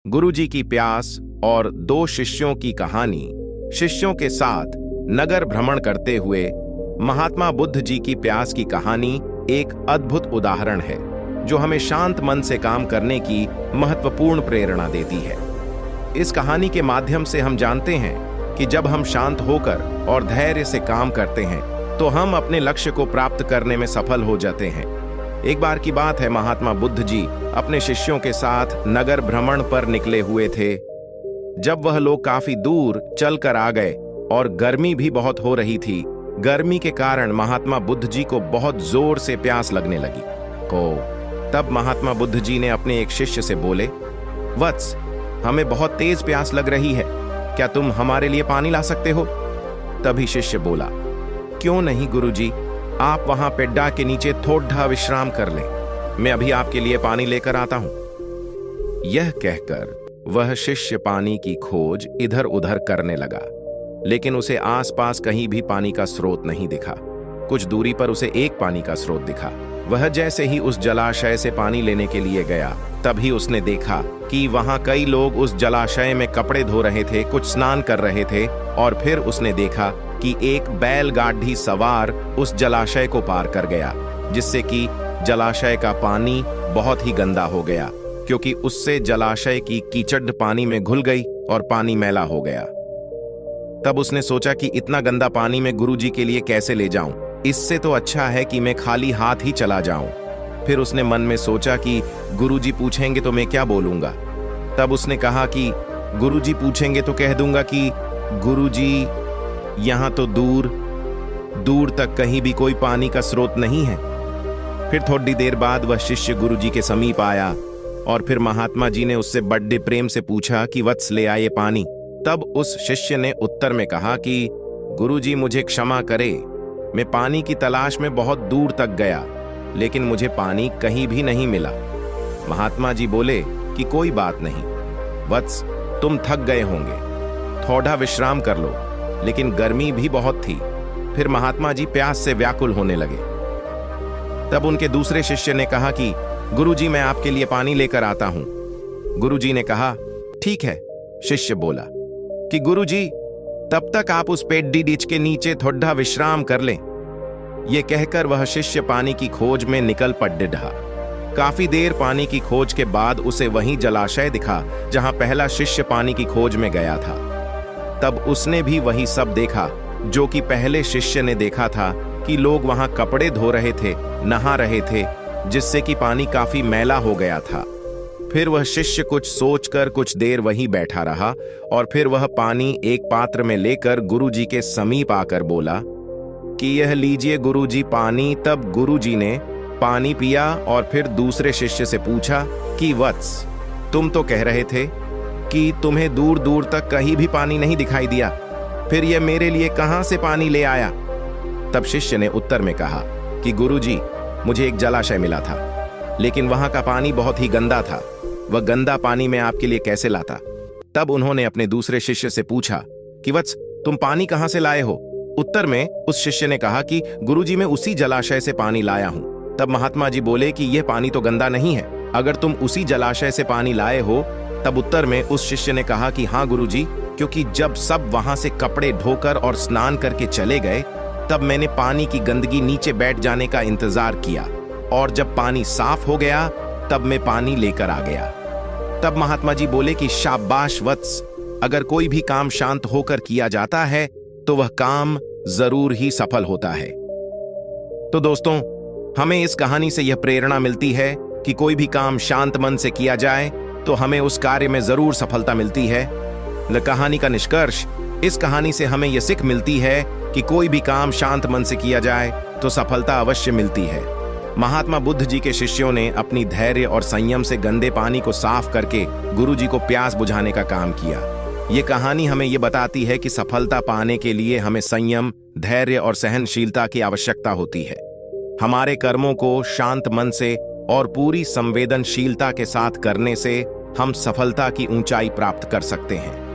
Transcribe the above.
गुरुजी की प्यास और दो शिष्यों की कहानी। शिष्यों के साथ नगर भ्रमण करते हुए महात्मा बुद्ध जी की प्यास की कहानी एक अद्भुत उदाहरण है जो हमें शांत मन से काम करने की महत्वपूर्ण प्रेरणा देती है। इस कहानी के माध्यम से हम जानते हैं कि जब हम शांत होकर और धैर्य से काम करते हैं तो हम अपने लक्ष्य को प्राप्त करने में सफल हो जाते हैं। एक बार की बात है, महात्मा बुद्ध जी अपने शिष्यों के साथ नगर भ्रमण पर निकले हुए थे। जब वह लोग काफी दूर चलकर आ गए और गर्मी भी बहुत हो रही थी, गर्मी के कारण महात्मा बुद्ध जी को बहुत जोर से प्यास लगने लगी। तब महात्मा बुद्ध जी ने अपने एक शिष्य से बोले, वत्स, हमें बहुत तेज प्यास लग रही है, क्या तुम हमारे लिए पानी ला सकते हो? तभी शिष्य बोला, क्यों नहीं गुरुजी, आप वहां पेड्डा के नीचे थोड़ा विश्राम कर लें, मैं अभी आपके लिए पानी लेकर आता हूं। यह कहकर वह शिष्य पानी की खोज इधर उधर करने लगा, लेकिन उसे आसपास कहीं भी पानी का स्रोत नहीं दिखा। कुछ दूरी पर उसे एक पानी का स्रोत दिखा। वह जैसे ही उस जलाशय से पानी लेने के लिए गया, तभी उसने देखा कि वहां कई लोग उस जलाशय में कपड़े धो रहे थे, कुछ स्नान कर रहे थे। और फिर उसने देखा कि एक बैलगाड़ी सवार उस जलाशय को पार कर गया, जिससे कि जलाशय का पानी बहुत ही गंदा हो गया, क्योंकि उससे जलाशय की कीचड़ पानी में घुल गई और पानी मैला हो गया। तब उसने सोचा कि इतना गंदा पानी मैं गुरुजी के लिए कैसे ले जाऊं, इससे तो अच्छा है कि मैं खाली हाथ ही चला जाऊं। फिर उसने मन में सोचा कि गुरुजी पूछेंगे तो मैं क्या बोलूंगा। तब उसने कहा कि गुरुजी पूछेंगे तो कह दूंगा कि गुरुजी, यहां तो दूर दूर तक कहीं भी कोई पानी का स्रोत नहीं है। फिर थोड़ी देर बाद वह शिष्य गुरुजी के समीप आया और फिर महात्मा जी ने उससे बड़े प्रेम से पूछा कि वत्स, ले आए पानी। तब उस शिष्य ने उत्तर में कहा कि गुरुजी, मुझे क्षमा करे, मैं पानी की तलाश में बहुत दूर तक गया, लेकिन मुझे पानी कहीं भी नहीं मिला। महात्मा जी बोले कि कोई बात नहीं वत्स, तुम थक गए होंगे, थोड़ा विश्राम कर लो, लेकिन गर्मी भी बहुत थी। फिर महात्मा जी प्यास से व्याकुल होने लगे। तब उनके दूसरे शिष्य ने कहा कि गुरुजी, मैं आपके लिए पानी लेकर आता हूं। गुरुजी ने कहा, ठीक है। शिष्य बोला कि गुरुजी, तब तक आप उस पेड्डी डिच के नीचे थोड़ा विश्राम कर लें। यह कहकर वह शिष्य पानी की खोज में निकल पड़ा। काफी देर पानी की खोज के बाद उसे वही जलाशय दिखा जहां पहला शिष्य पानी की खोज में गया था। तब उसने भी वही सब देखा जो कि पहले शिष्य ने देखा था, कि लोग वहां कपड़े धो रहे थे, नहा रहे थे, जिससे कि पानी काफी मैला हो गया था। फिर वह शिष्य कुछ सोचकर कुछ देर वहीं बैठा रहा और फिर वह पानी एक पात्र में लेकर गुरुजी के समीप आकर बोला कि यह लीजिए गुरुजी पानी। तब गुरुजी ने पानी पिया और फिर दूसरे शिष्य से पूछा कि वत्स, तुम तो कह रहे थे कि तुम्हें दूर दूर तक कहीं भी पानी नहीं दिखाई दिया, फिर यह मेरे लिए कहां से पानी ले आया? तब शिष्य ने उत्तर में कहा कि गुरुजी, मुझे एक जलाशय मिला था, लेकिन वहां का पानी बहुत ही गंदा था, वह गंदा पानी मैं आपके लिए कैसे लाता? तब उन्होंने अपने दूसरे शिष्य से पूछा कि वत्स, तुम पानी कहां से लाए हो? उत्तर में उस शिष्य ने कहा कि गुरुजी, मैं उसी जलाशय से पानी लाया हूं। तब महात्मा जी बोले कि यह पानी तो गंदा नहीं है, अगर तुम उसी जलाशय से पानी लाए हो। तब उत्तर में उस शिष्य ने कहा कि हाँ गुरुजी, क्योंकि जब सब वहां से कपड़े धोकर और स्नान करके चले गए, तब मैंने पानी की गंदगी नीचे बैठ जाने का इंतजार किया, और जब पानी साफ हो गया तब मैं पानी लेकर आ गया। तब महात्मा जी बोले कि शाबाश वत्स, अगर कोई भी काम शांत होकर किया जाता है तो वह काम जरूर ही सफल होता है। तो दोस्तों, हमें इस कहानी से यह प्रेरणा मिलती है कि कोई भी काम शांत मन से किया जाए तो हमें उस कार्य में जरूर सफलता मिलती है। कहानी का निष्कर्ष, इस कहानी से हमें यह सीख मिलती है कि कोई भी काम शांत मन से किया जाए तो सफलता अवश्य मिलती है। महात्मा बुद्ध जी के शिष्यों ने अपनी धैर्य और संयम से गंदे पानी को साफ करके गुरुजी को प्यास बुझाने का काम किया। ये कहानी हमें ये बताती है कि सफलता पाने के लिए हमें संयम, धैर्य और सहनशीलता की आवश्यकता होती है। हमारे कर्मों को शांत मन से और पूरी संवेदनशीलता के साथ करने से हम सफलता की ऊंचाई प्राप्त कर सकते हैं।